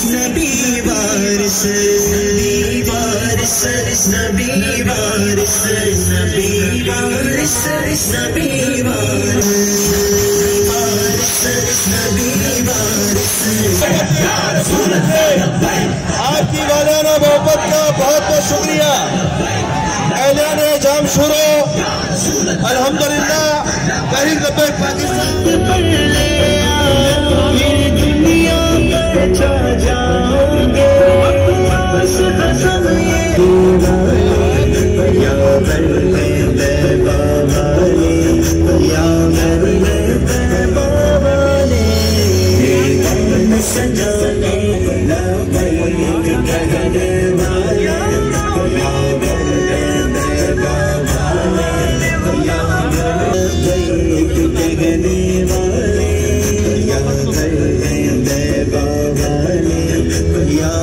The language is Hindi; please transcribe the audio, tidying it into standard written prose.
नबी वारिस नबी वारिस नबी वारिस नबी वारिस नबी वारिस। आपकी वालियाना मोहब्बत का बहुत बहुत शुक्रिया। ऐलान जाम शुरू अल्हम्दुलिल्लाह। तहरीक लब्बैक पाकिस्तान दुनिया पर छा जाओगे या